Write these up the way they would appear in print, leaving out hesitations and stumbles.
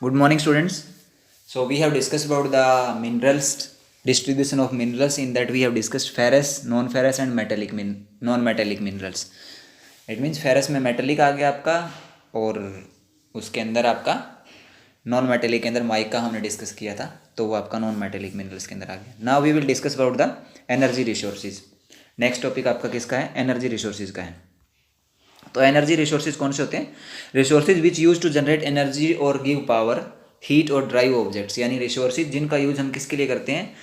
Good morning, students. So we have discussed about the minerals distribution of minerals. In that we have discussed ferrous, non-ferrous and non-metallic minerals. It means ferrous में metallic आ गया आपका और उसके अंदर आपका non metallic के अंदर mica हमने डिस्कस किया था, तो वो आपका नॉन मेटेलिक मिनरल्स के अंदर आ गया. Now we will discuss about the energy resources. Next topic आपका किसका है? एनर्जी रिसोर्सेज का है. तो एनर्जी रिसोर्सेज कौन से होते हैं? Resources which use to generate energy और गिव पावर, हीट और ड्राइव ऑब्जेक्ट्स. यानी रिसोर्सेज जिनका यूज हम किसके लिए करते हैं?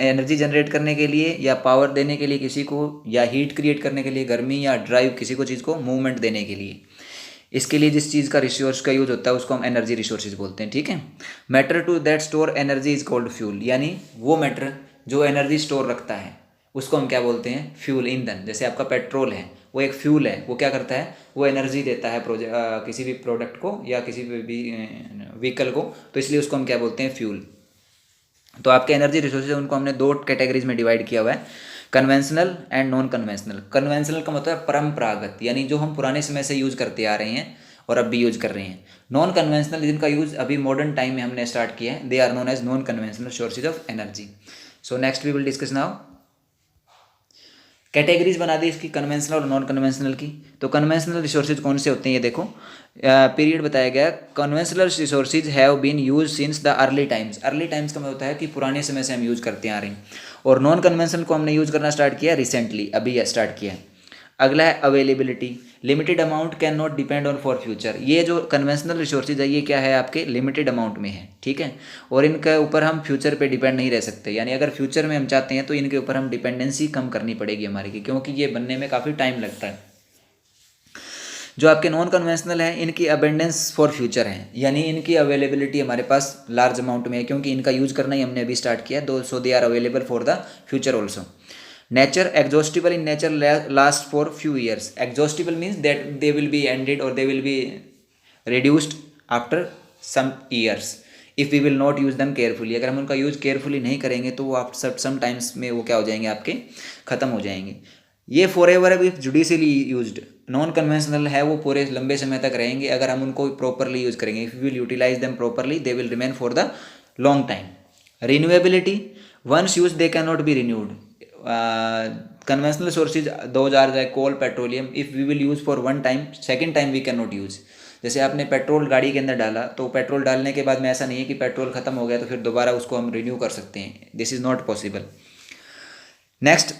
एनर्जी जनरेट करने के लिए या पावर देने के लिए किसी को, या हीट क्रिएट करने के लिए गर्मी, या ड्राइव किसी को चीज़ को मूवमेंट देने के लिए. इसके लिए जिस चीज़ का रिसोर्स का यूज होता है उसको हम एनर्जी रिसोर्सेज बोलते हैं. ठीक है. Matter to that store energy is called fuel. यानी वो मैटर जो एनर्जी स्टोर रखता है उसको हम क्या बोलते हैं? फ्यूल, ईंधन. जैसे आपका पेट्रोल है, वो एक फ्यूल है. वो क्या करता है? वो एनर्जी देता है किसी भी प्रोडक्ट को या किसी भी व्हीकल को, तो इसलिए उसको हम क्या बोलते हैं? फ्यूल. तो आपके एनर्जी रिसोर्सेज उनको हमने दो कैटेगरीज में डिवाइड किया हुआ है, conventional and non conventional. Conventional का मतलब है परंपरागत, यानी जो हम पुराने समय से यूज करते आ रहे हैं और अब भी यूज कर रहे हैं. नॉन कन्वेंशनल जिनका यूज अभी मॉडर्न टाइम में हमने स्टार्ट किया है, they are known as non conventional sources of energy. So next we will discuss now. Categories बना दी इसकी कन्वेंशनल और नॉन कन्वेंशनल की. तो कन्वेंशनल रिसोर्सेज कौन से होते हैं? ये देखो, पीरियड बताया गया. Conventional resources have been use since the early times. Early times का मतलब होता है कि पुराने समय से हम यूज करते आ रहे हैं. और नॉन कन्वेंशनल को हमने यूज करना स्टार्ट किया रिसेंटली, अभी स्टार्ट किया है. अगला है availability. Limited amount can not depend on for future. ये जो कन्वेंशनल रिसोर्सेज है ये क्या है? आपके लिमिटेड अमाउंट में है. ठीक है. और इनके ऊपर हम फ्यूचर पे डिपेंड नहीं रह सकते. यानी अगर फ्यूचर में हम चाहते हैं तो इनके ऊपर हम डिपेंडेंसी कम करनी पड़ेगी हमारे की, क्योंकि ये बनने में काफ़ी टाइम लगता है. जो आपके नॉन कन्वेंशनल है इनकी अबेंडेंस फॉर फ्यूचर है, यानी इनकी अवेलेबिलिटी हमारे पास लार्ज अमाउंट में है, क्योंकि इनका यूज करना ही हमने अभी स्टार्ट किया है. So they are available for the future also. Nature, exhaustible in nature, last for few years. Exhaustible means that they will be ended or they will be reduced after some years if we will not use them carefully. अगर हम उनका use carefully नहीं करेंगे तो वो आप some times में वो क्या हो जाएंगे? आपके ख़त्म हो जाएंगे. ये फॉर एवर है, जुडिशली यूज्ड. नॉन कन्वेंशनल है, वो पूरे लंबे समय तक रहेंगे अगर हम उनको प्रॉपरली यूज करेंगे. If we will utilise them properly they will remain for the long time. Renewability, once use they can not be renewed. Conventional sources दो जार जाए coal, petroleum, if we will use for one time, second time we can not use. जैसे आपने petrol गाड़ी के अंदर डाला, तो पेट्रोल डालने के बाद में ऐसा नहीं है कि पेट्रोल खत्म हो गया तो फिर दोबारा उसको हम रिन्यू कर सकते हैं. This is not possible. Next,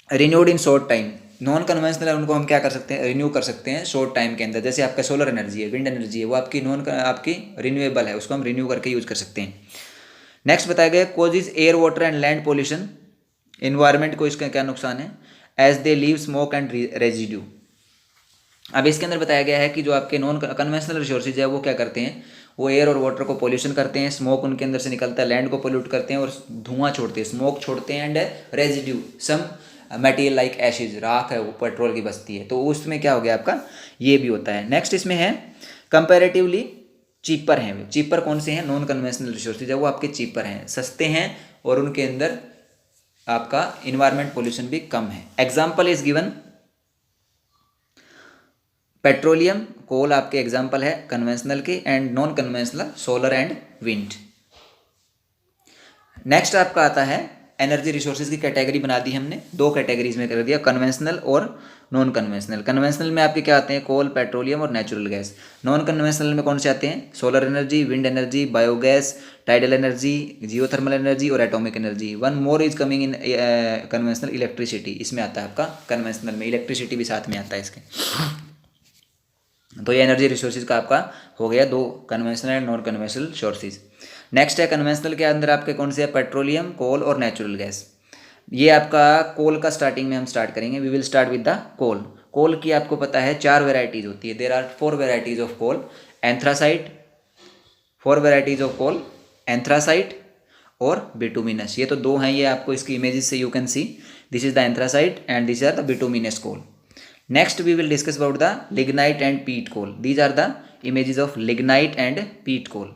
renewed in short time. Non conventional उनको हम क्या कर सकते हैं? रिन्यू कर सकते हैं शॉर्ट टाइम के अंदर. जैसे आपका सोलर एनर्जी है, विंड एनर्जी है, वो आपकी रिन्यूएबल है, उसको हम रिन्यू करके यूज़ कर सकते हैं. नेक्स्ट बताया गया causes air, water and land pollution. Environment को इसका क्या नुकसान है? As they leave smoke and residue. अब इसके अंदर बताया गया है कि जो आपके नॉन कन्वेंशनल रिसोर्सेज है वो क्या करते हैं? वो एयर और वाटर को पोल्यूशन करते हैं, स्मोक उनके अंदर से निकलता है, लैंड को पोल्यूट करते हैं और धुआं छोड़ते हैं, स्मोक छोड़ते हैं, and residue some material like ashes, राख है वो पेट्रोल की बचती है, तो उसमें क्या हो गया आपका? ये भी होता है. नेक्स्ट इसमें है कंपेरेटिवली चीपर हैं. चीपर कौन से हैं? नॉन कन्वेंशनल रिसोर्सेज है वो आपके चीपर हैं, सस्ते हैं और उनके अंदर आपका इन्वायरमेंट पोल्यूशन भी कम है. एग्जाम्पल इज गिवन, पेट्रोलियम, कोल आपके एग्जाम्पल है कन्वेंशनल के, and non conventional solar and wind. Next आपका आता है एनर्जी रिसोर्सेज की कैटेगरी बना दी हमने, दो कैटेगरीज में कर दिया, कन्वेंशनल और नॉन कन्वेंशनल. कन्वेंशनल में आपके क्या आते हैं? कोल, पेट्रोलियम और नेचुरल गैस. नॉन कन्वेंशनल में कौन से आते हैं? Solar energy, wind energy, biogas, tidal energy, geothermal energy और atomic energy. One more is coming in conventional, electricity. इसमें आता है आपका कन्वेंशनल में, इलेक्ट्रिसिटी भी साथ में आता है इसके. तो ये एनर्जी रिसोर्सेज का आपका हो गया दो, conventional and non conventional sources. Next है कन्वेंशनल के अंदर आपके कौन से है? पेट्रोलियम, कोल और नेचुरल गैस. ये आपका कोल का स्टार्टिंग में हम स्टार्ट करेंगे. We will start with the coal. Coal की आपको पता है 4 वेराइटीज़ होती है. There are 4 varieties of coal. Anthracite, 4 varieties of coal, anthracite और बिटुमिनस. ये तो दो हैं, ये आपको इसकी इमेजेस से you can see. This is the anthracite and this are the bituminous coal. Next we will discuss about the lignite and peat coal. These are the images of lignite and peat coal.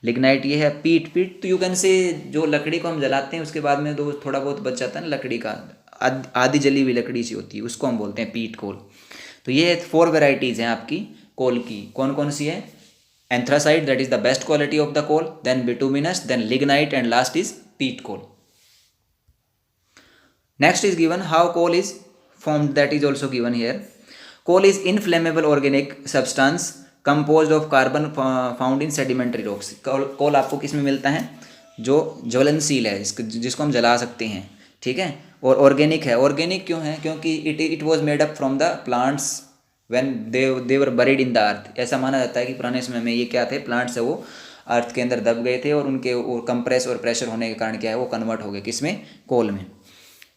Lignite ये है, पीट तो you can से जो लकड़ी को हम जलाते हैं उसके बाद में जो थोड़ा बहुत बच जाता है ना लकड़ी का, आधी जली हुई लकड़ी सी होती है, उसको हम बोलते हैं पीट कोल. तो ये 4 वेराइटीज़ हैं आपकी कोल की. कौन कौन सी है? Anthracite, that is the best quality of the coal, then bituminous, then lignite, and last is peat coal. Next is given how coal is formed, that is also given here. Coal is inflammable organic substance composed of carbon found in sedimentary rocks. कोल आपको किस में मिलता है, जो ज्वलनशील है, जिसको हम जला सकते हैं, ठीक है, और ऑर्गेनिक है. ऑर्गेनिक क्यों है, क्योंकि it was made up from the plants when they were buried in the earth. ऐसा माना जाता है कि पुराने समय में ये क्या थे, प्लांट्स है वो अर्थ के अंदर दब गए थे और उनके कंप्रेस और प्रेशर होने के कारण क्या है वो कन्वर्ट हो गए किसमें, कोल में.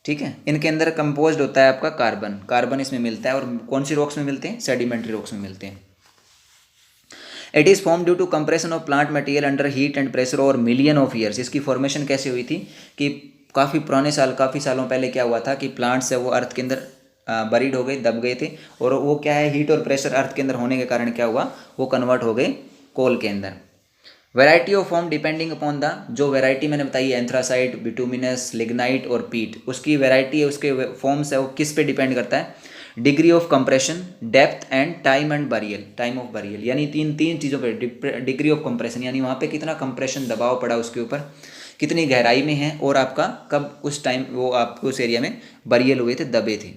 ठीक है, इनके अंदर कंपोज्ड होता है आपका कार्बन, कार्बन इसमें मिलता है. और कौन सी रॉक्स में मिलते हैं, सेडिमेंट्री रॉक्स में मिलते हैं. It is form due to compression of plant material under heat and pressure over million of years. इसकी फॉर्मेशन कैसे हुई थी कि काफ़ी सालों पहले क्या हुआ था कि प्लांट्स है वो अर्थ के अंदर बरीड हो गए, दब गए थे, और वो क्या है हीट और प्रेशर अर्थ के अंदर होने के कारण क्या हुआ, वो कन्वर्ट हो गए कोल के अंदर. Variety of form depending upon the, जो वैरायटी मैंने बताई है एंथ्रासाइट, बिटूमिनस, लिग्नाइट और पीट, उसकी वैरायटी है, उसके फॉर्म्स है वो किस पे डिपेंड करता है, degree of compression, depth and time and burial, time of burial, यानी तीन चीज़ों पे. डिग्री ऑफ कंप्रेशन यानी वहाँ पे कितना कंप्रेशन दबाव पड़ा उसके ऊपर, कितनी गहराई में है, और आपका कब उस टाइम वो आपको उस एरिया में बरियल हुए थे, दबे थे.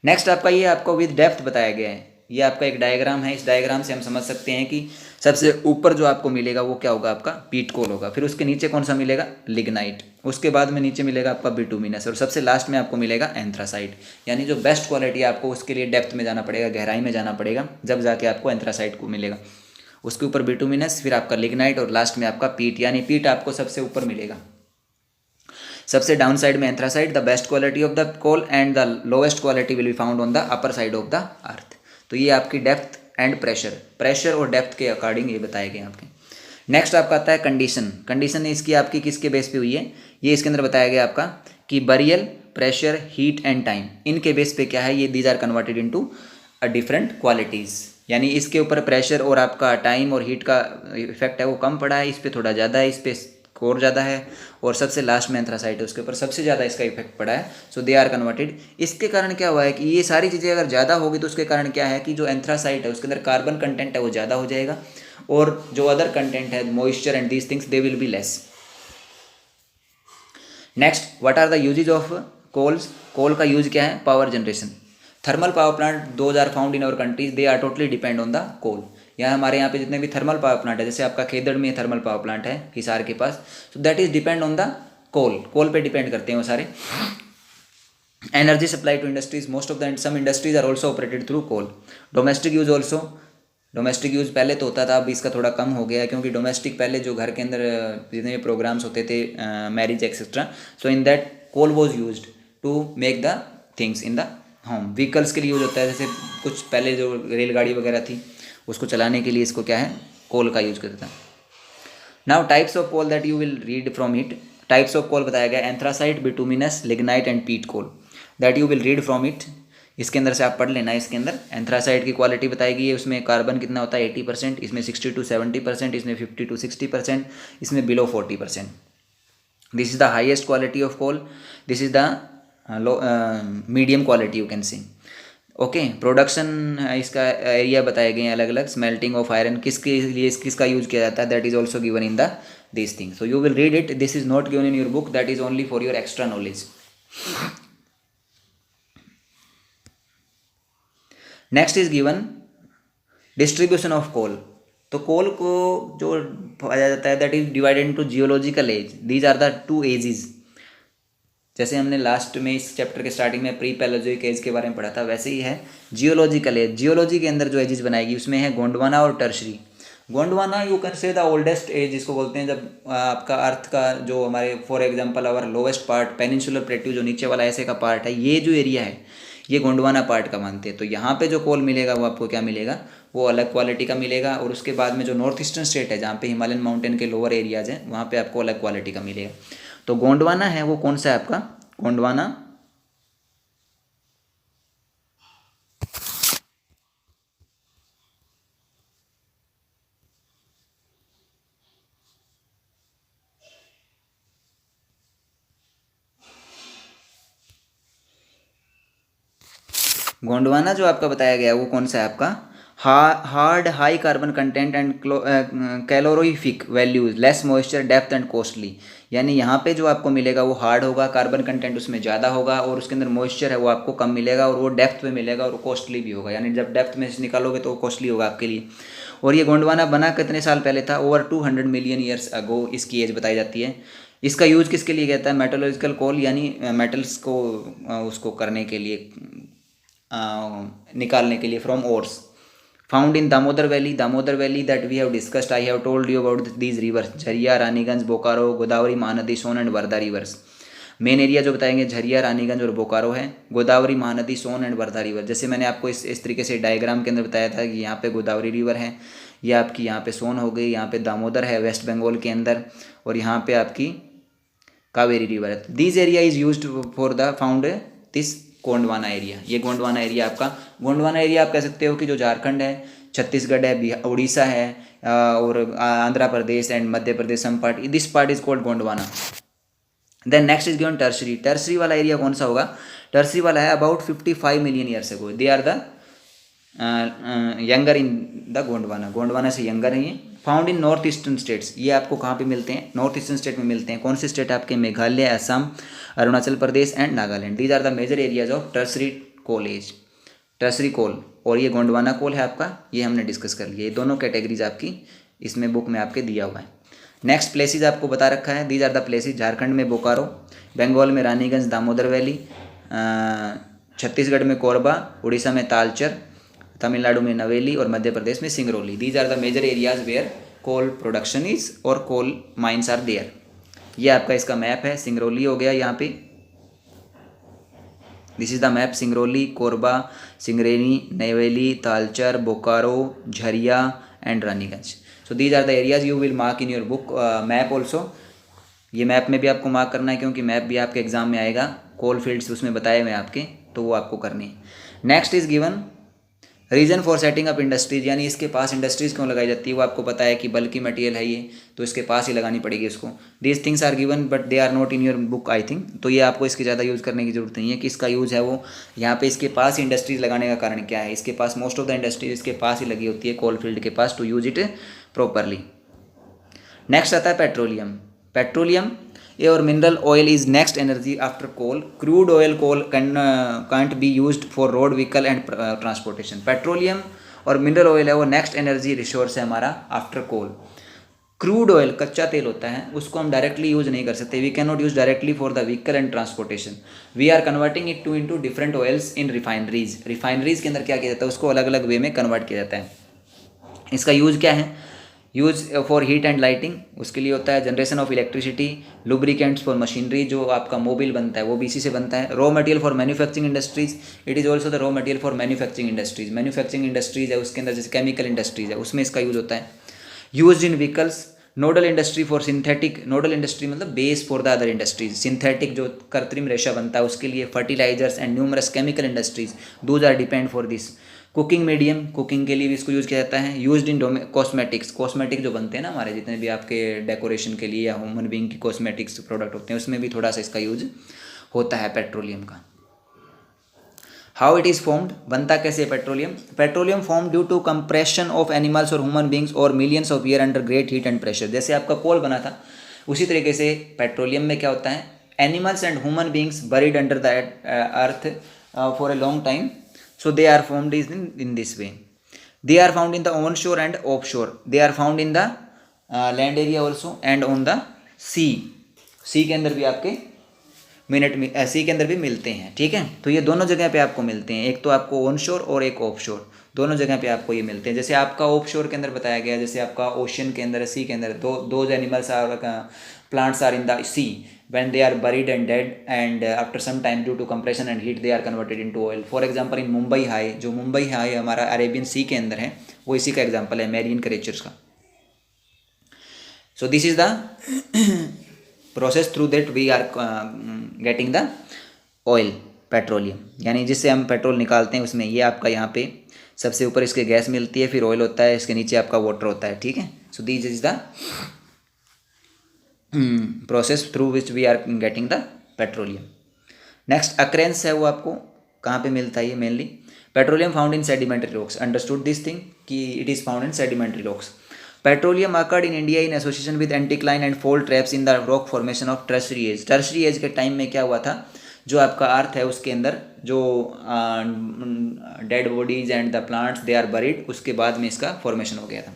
नेक्स्ट आपका ये आपको विद डेप्थ बताया गया है. ये आपका एक डायग्राम है, इस डायग्राम से हम समझ सकते हैं कि सबसे ऊपर जो आपको मिलेगा वो क्या होगा, आपका पीट कोल होगा. फिर उसके नीचे कौन सा मिलेगा, लिग्नाइट. उसके बाद में नीचे मिलेगा आपका बिटूमिनस, और सबसे लास्ट में आपको मिलेगा एंथ्रासाइट. यानी जो बेस्ट क्वालिटी है आपको उसके लिए डेप्थ में जाना पड़ेगा, गहराई में जाना पड़ेगा, जब जाके आपको एंथ्रासाइट को मिलेगा. उसके ऊपर बिटूमिनस, फिर आपका लिग्नाइट, और लास्ट में आपका पीट. यानी पीट आपको सबसे ऊपर मिलेगा, सबसे डाउन साइड में anthracite, the best quality of the coal, and the lowest quality will be found on the upper side of the earth. तो ये आपकी डेप्थ एंड प्रेशर और डेप्थ के अकॉर्डिंग ये बताए गए आपके. नेक्स्ट आपका आता है कंडीशन. कंडीशन इसकी आपकी किसके बेस पे हुई है, ये इसके अंदर बताया गया आपका कि burial, pressure, heat and time, इनके बेस पे क्या है, ये these are converted into a different qualities. यानी इसके ऊपर प्रेशर और आपका टाइम और हीट का इफेक्ट है वो कम पड़ा है, इस पर थोड़ा ज़्यादा है, इस पर कोर ज़्यादा है, और सबसे लास्ट में एंथ्रासाइट है उसके ऊपर सबसे ज़्यादा इसका इफेक्ट पड़ा है. So they are converted. इसके कारण क्या हुआ है कि ये सारी चीज़ें अगर ज़्यादा होगी तो उसके कारण क्या है कि जो एंथ्रासाइट है उसके अंदर कार्बन कंटेंट है वो ज़्यादा हो जाएगा, और जो अदर कंटेंट है moisture and these things they will be less. Next, what are the usages of coals. Coal का यूज क्या है, power generation. Thermal power plant those are found in our countries, they are totally depend on the coal. यहाँ हमारे यहाँ पे जितने भी thermal power plant है, जैसे आपका खेदड़ में थर्मल पावर प्लांट है हिसार के पास, so that is depend on the coal. Coal पे डिपेंड करते हैं वो सारे. Energy supply to industries, most of the some industries are also operated through coal. Domestic use also, domestic use पहले तो होता था, अब इसका थोड़ा कम हो गया है, क्योंकि डोमेस्टिक पहले जो घर के अंदर जितने भी प्रोग्राम्स होते थे, marriage etcetera, so in that coal was used to make the things in the home. Vehicles के लिए यूज होता है, जैसे कुछ पहले जो रेलगाड़ी वगैरह थी उसको चलाने के लिए इसको क्या है, कोल का यूज करता था. Now types of coal that you will read from it. Types of coal बताया गया, anthracite, bituminous, lignite and peat coal, that you will read from it. इसके अंदर से आप पढ़ लेना. इसके अंदर एंथ्रासाइट की क्वालिटी बताई गई है, उसमें कार्बन कितना होता है 80%, इसमें 60 to 70%, इसमें 50 to 60%, इसमें below 40%. This is the highest quality of coal, this is the medium quality you can see. Okay, production इसका एरिया बताए गए हैं अलग अलग. स्मेल्टिंग ऑफ आयरन किसके लिए किसका यूज किया जाता है, that is also given in the this thing. So you will read it. This is not given in your book, that is only for your extra knowledge. Next is given distribution of coal. तो coal को जो पाया जाता है that is divided into geological age. These are the two ages. जैसे हमने last में इस चैप्टर के स्टार्टिंग में प्री पैलोजोइक एज के बारे में पढ़ा था, वैसे ही है जियोलॉजिकल एज. जियोलॉजी के अंदर जो एजेस बनाएगी उसमें है गोंडवाना और tertiary. Gondwana you can say the oldest age जिसको बोलते हैं, जब आपका अर्थ का जो हमारे for example our lowest part peninsular plateau जो नीचे वाला ऐसे का पार्ट है, ये जो एरिया है ये गोंडवाना पार्ट का मानते हैं. तो यहाँ पे जो कोल मिलेगा वो आपको क्या मिलेगा, वो अलग क्वालिटी का मिलेगा. और उसके बाद में जो नॉर्थ ईस्टर्न स्टेट है जहाँ पे हिमालयन माउंटेन के लोअर एरियाज हैं वहाँ पे आपको अलग क्वालिटी का मिलेगा. तो गोंडवाना है वो कौन सा है आपका, गोंडवाना गोंडवाना जो आपका बताया गया वो कौन सा है आपका, hard high carbon content and calorific values, less moisture, depth and costly. यानी यहाँ पे जो आपको मिलेगा वो हार्ड होगा, कार्बन कंटेंट उसमें ज़्यादा होगा और उसके अंदर मॉइस्चर है वो आपको कम मिलेगा और वो डेप्थ में मिलेगा और कॉस्टली भी होगा। यानी जब डेप्थ में से निकालोगे तो वो कॉस्टली होगा आपके लिए। और ये गोंडवाना बना कितने साल पहले था? ओवर 200 मिलियन ईयर्स अगो इसकी एज बताई जाती है। इसका यूज किसके लिए कहता है? मेटलर्जिकल कोल, यानी मेटल्स को उसको करने के लिए, निकालने के लिए from ores. Found in Damodar valley that we have discussed, I have told you about these rivers, Jharia, Raniganj, Bokaro, Godavari, Mahanadi, Son and Wardha rivers. Main area जो बताएंगे झरिया, रानीगंज और बोकारो है, गोदावरी, महानदी, सोन एंड वर्धा रिवर। जैसे मैंने आपको इस तरीके से डायग्राम के अंदर बताया था कि यहाँ पे गोदावरी रिवर है, ये आपकी यहाँ पे सोन हो गई, यहाँ पे दामोदर है वेस्ट बंगाल के अंदर, और यहाँ पे आपकी कावेरी रिवर है। This area is used for the found this Gondwana area. ये गोंडवाना एरिया आपका, गोंडवाना एरिया आप कह सकते हो कि जो झारखंड है, छत्तीसगढ़ है, उड़ीसा है, और Andhra Pradesh and Madhya Pradesh, some part, this part is called Gondwana. Then next is given tertiary. Tertiary वाला एरिया कौन सा होगा? टर्सरी वाला है about 55 million years ago, they are the younger in the Gondwana, Gondwana से यंगर है ये। Found in north eastern states, ये आपको कहाँ पे मिलते हैं? नॉर्थ ईस्टर्न स्टेट में मिलते हैं। कौन से स्टेट आपके? Meghalaya, Assam, Arunachal Pradesh and Nagaland. These are the major areas of tertiary coal age, tertiary coal. और ये गोंडवाना कोल है आपका, ये हमने डिस्कस कर लिया। ये दोनों कैटेगरीज आपकी इसमें बुक में आपके दिया हुआ है। नेक्स्ट प्लेसेस आपको बता रखा है, these are the places, Jharkhand में बोकारो, बंगाल में रानीगंज, दामोदर वैली, छत्तीसगढ़ में कोरबा, उड़ीसा में तालचर, तमिलनाडु में नवेली और मध्य प्रदेश में Singrauli. These are the major areas where coal production is और कोल माइंस आर देयर। ये आपका इसका मैप है, सिंगरौली हो गया यहाँ पे, this is the map, Singrauli, Korba, Singareni, Neyveli, Talcher, Bokaro, Jharia and Raniganj. So these are the areas you will mark in your book map also. ये मैप में भी आपको मार्क करना है क्योंकि मैप भी आपके एग्जाम में आएगा, कोल फील्ड्स उसमें बताए हुए आपके, तो वो आपको करनी है। Next is given reason for setting up industries, यानी इसके पास इंडस्ट्रीज क्यों लगाई जाती है, वो आपको पता है कि बल्कि मटेरियल है ये, तो इसके पास ही लगानी पड़ेगी इसको। These things are given but they are not in your book I think, तो ये आपको इसकी ज़्यादा यूज़ करने की जरूरत नहीं है कि इसका यूज़ है वो यहाँ पे इसके पास इंडस्ट्रीज लगाने का कारण क्या है? इसके पास मोस्ट ऑफ द इंडस्ट्रीज इसके पास ही लगी होती है कोल फील्ड के पास, to use it properly. Next आता है पेट्रोलियम। पेट्रोलियम ए और mineral oil is next energy after coal. Crude oil coal can't be used for road vehicle and transportation. Petroleum और मिनरल ऑयल है वो next energy resource है हमारा after coal. Crude oil कच्चा तेल होता है, उसको हम डायरेक्टली यूज नहीं कर सकते, we can not use directly for the vehicle and transportation, we are converting it to into different oils in refineries. Refineries के अंदर क्या किया जाता है? उसको अलग अलग वे में कन्वर्ट किया जाता है। इसका यूज क्या है? Use for heat and lighting, उसके लिए होता है। Generation of electricity, lubricants for machinery, जो आपका मोबिल बनता है वो भी इसी से बनता है। Raw material for manufacturing industries, it is also the raw material for manufacturing industries. Manufacturing industries है उसके अंदर, जैसे केमिकल इंडस्ट्रीज है उसमें इसका यूज होता है। Use in vehicles, nodal industry for synthetic, nodal industry मतलब base for the other industries, synthetic जो कृत्रिम रेशा बनता है उसके लिए। Fertilisers and numerous chemical industries, those are depend for this. Cooking medium, cooking के लिए भी इसको यूज़ किया जाता है। यूज्ड इन कॉस्मेटिक्स, कॉस्मेटिक जो बनते हैं ना हमारे जितने भी आपके डेकोरेशन के लिए या ह्यूमन बीइंग की कॉस्मेटिक्स प्रोडक्ट होते हैं उसमें भी थोड़ा सा इसका यूज होता है पेट्रोलियम का। हाउ इट इज़ फॉर्म्ड, बनता कैसे petroleum? Petroleum form due to compression of animals और ह्यूमन बींग्स और millions of year under great heat and pressure. जैसे आपका कोल बना था उसी तरीके से पेट्रोलियम में क्या होता है? Animals and human beings buried under the earth for a long time, so they are formed in this way. They are found in the onshore and offshore, they are found in the land area also and on the sea. sea के अंदर भी आपके sea के अंदर भी मिलते हैं, ठीक है। तो ये दोनों जगह पे आपको मिलते हैं, एक तो आपको ऑनशोर और एक ऑफशोर, दोनों जगह पे आपको ये मिलते हैं। जैसे आपका ऑफशोर के अंदर बताया गया, जैसे आपका ओशन के अंदर, सी के अंदर दो animals are plants are in the sea when they are buried and dead and after some time due to compression and heat they are converted into oil. For example in Mumbai High, जो Mumbai high हमारा Arabian सी के अंदर है वो इसी का example है marine creatures का। So this is the process through that we are getting the oil, petroleum, यानी जिससे हम पेट्रोल निकालते हैं उसमें ये आपका यहाँ पे सबसे ऊपर इसके गैस मिलती है, फिर ऑयल होता है, इसके नीचे आपका वाटर होता है, ठीक है। So this is the process through which we are getting the petroleum. Next occurrence है, वो आपको कहाँ पे मिलता है? ये mainly petroleum found in sedimentary rocks, understood this thing कि it is found in sedimentary rocks. Petroleum occurred in India in association with anticline and fold traps in the rock formation of tertiary age. Tertiary age के time में क्या हुआ था, जो आपका अर्थ है उसके अंदर जो dead bodies and the plants they are buried, उसके बाद में इसका फॉर्मेशन हो गया था.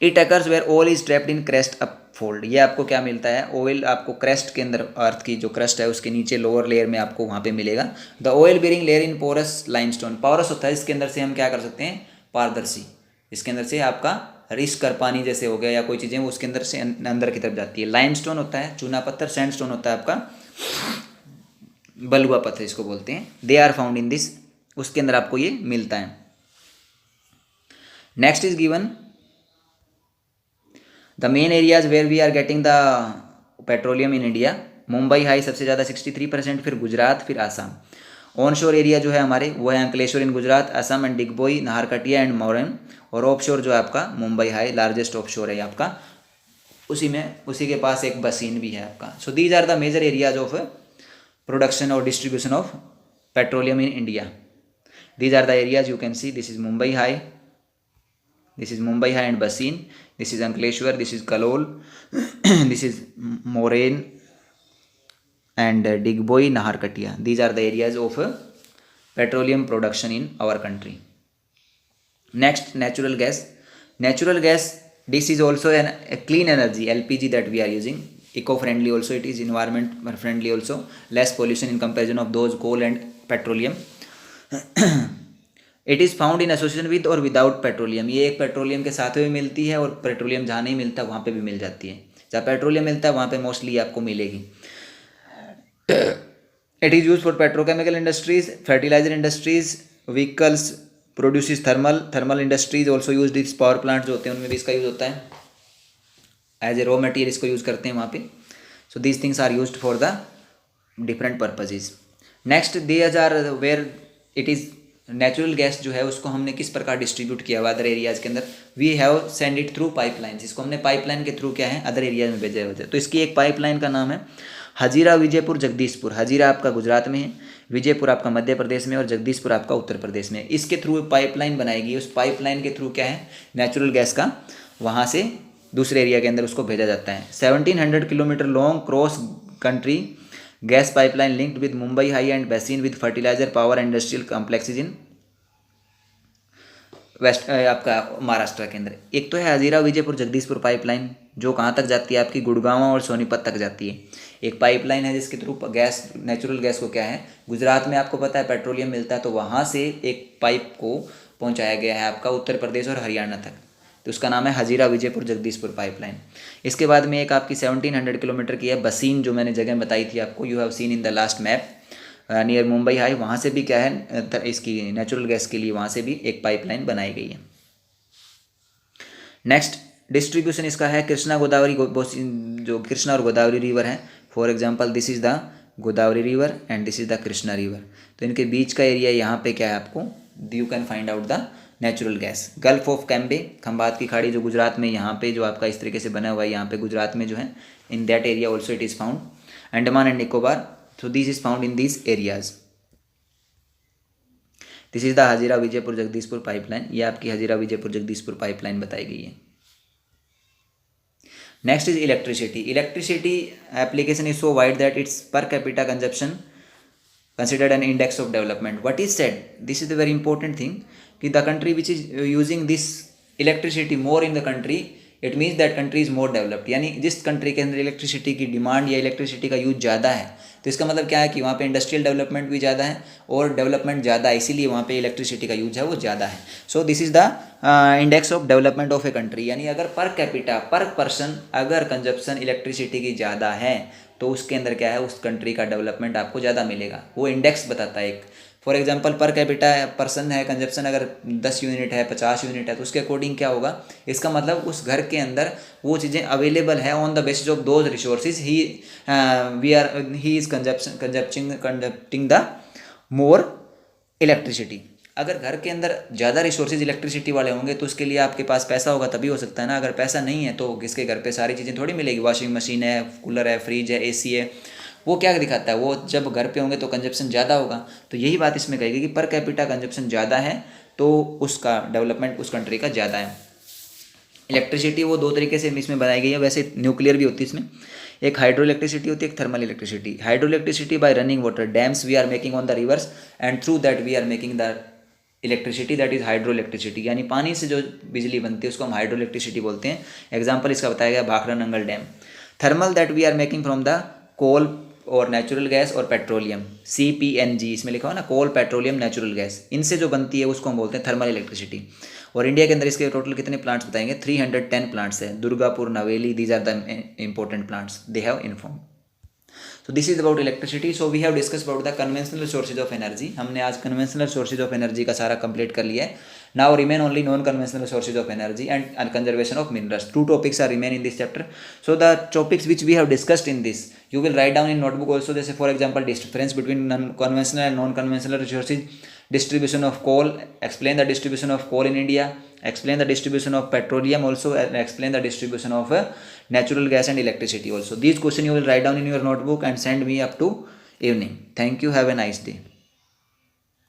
It occurs where oil is trapped in crest up fold. ये आपको क्या मिलता है, ऑयल आपको क्रेस्ट के अंदर, अर्थ की जो क्रस्ट है उसके नीचे लोअर लेयर में आपको वहाँ पे मिलेगा. The oil bearing layer in porous limestone. Porous होता है इसके अंदर से हम क्या कर सकते हैं, पारदर्शी. इसके अंदर से आपका रिस कर पानी जैसे हो गया या कोई चीज़ें वो उसके अंदर से अंदर की तरफ जाती है. लाइमस्टोन होता है चूना पत्थर, सैंडस्टोन होता है आपका बलुआ पत्थर इसको बोलते हैं. They are found in this, उसके अंदर आपको ये मिलता है. Next is given the main areas where we are getting the petroleum in India. Mumbai High सबसे ज़्यादा 63%, फिर गुजरात, फिर आसाम. ऑन शोर एरिया जो है हमारे वो है अंकलेश्वर इन गुजरात, असम एंड डिगबोई, नाहरकटिया एंड मोरन. और ऑफ शोर जो है आपका मुंबई हाई लार्जेस्ट ऑफ शोर है आपका, उसी के पास एक बसीन भी है आपका. So these are the major areas of production और distribution of petroleum in India. These are the areas you can see. This is Mumbai High. This is Mumbai High and Baseen. This is Ankleshwar. This is Kalol. This is Moraine and Digboi, Naharkatia. These are the areas of petroleum production in our country. Next, natural gas. Natural gas. This is also a clean energy, LPG, that we are using. Eco-friendly also. It is environment friendly also. Less pollution in comparison of those coal and petroleum. It is found in association with और without petroleum. ये एक petroleum के साथ में मिलती है और petroleum जहाँ नहीं मिलता वहाँ पे भी मिल जाती है. जहाँ पेट्रोलियम मिलता है वहाँ पे मोस्टली आपको मिलेगी. It is use for petrochemical industries, fertilizer industries, vehicles, produces thermal industries also use. This power plant जो होते हैं उनमें भी इसका यूज होता है. एज ए रॉ मटेरियल इसको यूज़ करते हैं वहाँ पे. So these things are used for the different purposes. Next these are where it is natural gas जो है उसको हमने किस प्रकार डिस्ट्रीब्यूट किया हुआ अदर एरियाज़ के अंदर. We have send it through pipelines. इसको हमने पाइपलाइन के थ्रू क्या है अदर एरियाज में भेजा हुआ है. तो इसकी एक पाइपलाइन का नाम है हजीरा विजयपुर जगदीशपुर. हजीरा आपका गुजरात में है, विजयपुर आपका मध्य प्रदेश में और जगदीशपुर आपका उत्तर प्रदेश में. इसके थ्रू पाइपलाइन बनाएगी. उस पाइपलाइन के थ्रू क्या है नेचुरल गैस का वहाँ से दूसरे एरिया के अंदर उसको भेजा जाता है. 1700 kilometre long cross country gas pipeline linked with Mumbai High and basin with fertilizer power industrial complexes in west आपका महाराष्ट्र के अंदर. एक तो है हजीरा विजयपुर जगदीशपुर पाइपलाइन जो कहाँ तक जाती है आपकी गुड़गांव और सोनीपत तक जाती है. एक पाइपलाइन है जिसके थ्रू गैस नेचुरल गैस को क्या है गुजरात में आपको पता है पेट्रोलियम मिलता है तो वहाँ से एक पाइप को पहुँचाया गया है आपका उत्तर प्रदेश और हरियाणा तक. तो उसका नाम है हजीरा विजयपुर जगदीशपुर पाइपलाइन. इसके बाद में एक आपकी 1700 किलोमीटर की है बसीन जो मैंने जगह बताई थी आपको. You have seen in the last map near Mumbai high. वहाँ से भी क्या है इसकी नेचुरल गैस के लिए वहाँ से भी एक पाइपलाइन बनाई गई है. नेक्स्ट डिस्ट्रीब्यूशन इसका है कृष्णा गोदावरी जो कृष्णा और गोदावरी रिवर है. For example this is the Godavari river and this is the Krishna river. तो इनके बीच का एरिया यहाँ पे क्या है आपको you can find out the natural gas. Gulf of Cambay Khambhat की खाड़ी जो गुजरात में यहाँ पे जो आपका इस तरीके से बना हुआ है यहाँ पे गुजरात में जो है in that area also it is found. Andaman and Nicobar. So this is found in these areas. This is the Hazira Vijaypur Jagdishpur pipeline. ये आपकी हजीरा विजयपुर जगदीशपुर पाइपलाइन बताई गई है. Next is electricity. Electricity application is so wide that it's per capita consumption considered an index of development. What is said? This is the very important thing कि the country which is using this electricity more in the country, it means that country is more developed. यानी जिस country के अंदर electricity की demand या electricity का use ज़्यादा है तो इसका मतलब क्या है कि वहाँ पे इंडस्ट्रियल डेवलपमेंट भी ज़्यादा है और डेवलपमेंट ज़्यादा है, इसीलिए वहाँ पे इलेक्ट्रिसिटी का यूज है वो ज़्यादा है. So this is the index of development of a country. यानी अगर पर कैपिटा पर पर्सन अगर कंजप्शन इलेक्ट्रिसिटी की ज़्यादा है तो उसके अंदर क्या है उस कंट्री का डेवलपमेंट आपको ज़्यादा मिलेगा. वो इंडेक्स बताता है एक. For example per capita person है कंजप्शन अगर 10 यूनिट है 50 यूनिट है तो उसके अकॉर्डिंग क्या होगा इसका मतलब उस घर के अंदर वो चीज़ें अवेलेबल है on the basis of those resources ही is consuming the more electricity. अगर घर के अंदर ज़्यादा रिसोर्सेज इलेक्ट्रिसिटी वाले होंगे तो उसके लिए आपके पास पैसा होगा तभी हो सकता है ना. अगर पैसा नहीं है तो किसके घर पे सारी चीज़ें थोड़ी मिलेगी. वॉशिंग मशीन है, कूलर है, फ्रिज है, एसी है, वो क्या दिखाता है, वो जब घर पे होंगे तो कंजप्शन ज़्यादा होगा, तो यही बात इसमें कहेगी कि पर कैपिटा कंजप्शन ज़्यादा है तो उसका डेवलपमेंट उस कंट्री का ज़्यादा है। इलेक्ट्रिसिटी वो दो तरीके से इसमें बनाई गई है, वैसे न्यूक्लियर भी होती है इसमें, एक हाइड्रो इलेक्ट्रिसिटी होती है, एक thermal electricity. Hydro electricity by running water, dams we are making on the rivers and through that we are making the electricity, that is hydro electricity, यानी पानी से जो बिजली बनती है उसको हम हाइड्रो इलेक्ट्रिसिटी बोलते हैं। एग्जाम्पल इसका बताया गया Bhakra Nangal dam. Thermal that we are making from the coal और नेचुरल गैस और पेट्रोलियम, CPNG इसमें लिखा हो ना, कोल पेट्रोलियम नेचुरल गैस, इनसे जो बनती है उसको हम बोलते हैं थर्मल इलेक्ट्रिसिटी। और इंडिया के अंदर इसके टोटल कितने प्लांट्स बताएंगे, 310 प्लांट्स है, Durgapur, Neyveli, these are the important plants they have inform. So this is about electricity. So we have discussed about the conventional sources of energy. हमने आज conventional sources of energy का सारा complete कर लिया है. Now remain only non-conventional sources of energy and conservation of minerals. Two topics are remain in this chapter. So the topics which we have discussed in this, you will write down in notebook also. जैसे for example difference between conventional and non-conventional resources, distribution of coal, explain the distribution of coal in India, explain the distribution of petroleum also, and explain the distribution of natural gas and electricity also. These questions you will write down in your notebook and send me up to evening. Thank you. Have a nice day.